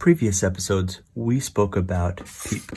previous episodes, we spoke about PEEP,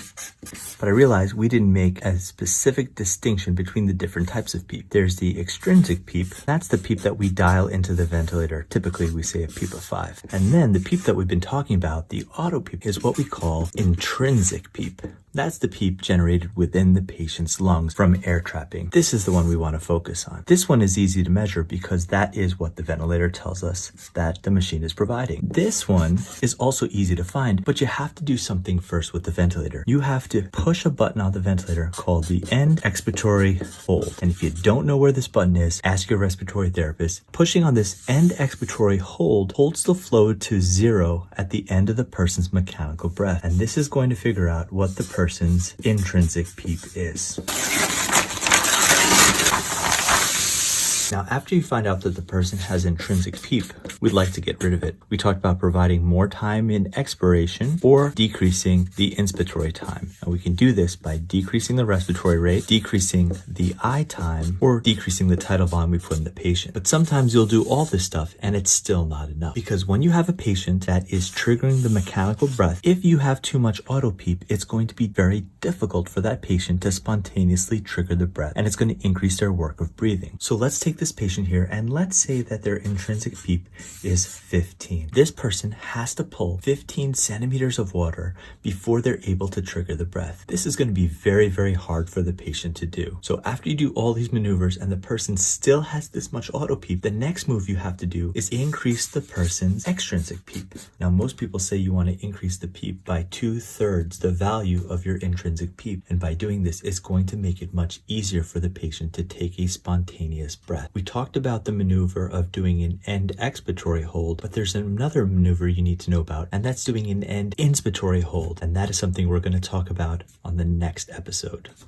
but I realized we didn't make a specific distinction between the different types of PEEP. There's the extrinsic PEEP. That's the PEEP that we dial into the ventilator. Typically, we say a PEEP of 5. And then the PEEP that we've been talking about, the auto PEEP, is what we call intrinsic PEEP. That's the PEEP generated within the patient's lungs from air trapping. This is the one we want to focus on. This one is easy to measure because that is what the ventilator tells us that the machine is providing. This one is also easy to find, but you have to do something first with the ventilator. You have to push a button on the ventilator called the end expiratory hold. And if you don't know where this button is, ask your respiratory therapist. Pushing on this end expiratory hold holds the flow to 0 at the end of the person's mechanical breath. And this is going to figure out what the person's intrinsic PEEP is. Now, after you find out that the person has intrinsic PEEP, we'd like to get rid of it. We talked about providing more time in expiration or decreasing the inspiratory time. And we can do this by decreasing the respiratory rate, decreasing the I time, or decreasing the tidal volume we put in the patient. But sometimes you'll do all this stuff and it's still not enough. Because when you have a patient that is triggering the mechanical breath, if you have too much auto PEEP, it's going to be very difficult for that patient to spontaneously trigger the breath, and it's going to increase their work of breathing. So let's take this patient here, and let's say that their intrinsic PEEP is 15. This person has to pull 15 centimeters of water before they're able to trigger the breath. This is going to be very, very hard for the patient to do. So after you do all these maneuvers and the person still has this much auto PEEP, the next move you have to do is increase the person's extrinsic PEEP. Now, most people say you want to increase the PEEP by 2/3 the value of your intrinsic PEEP. And by doing this, it's going to make it much easier for the patient to take a spontaneous breath. We talked about the maneuver of doing an end expiratory hold, but there's another maneuver you need to know about, and that's doing an end inspiratory hold. And that is something we're going to talk about on the next episode.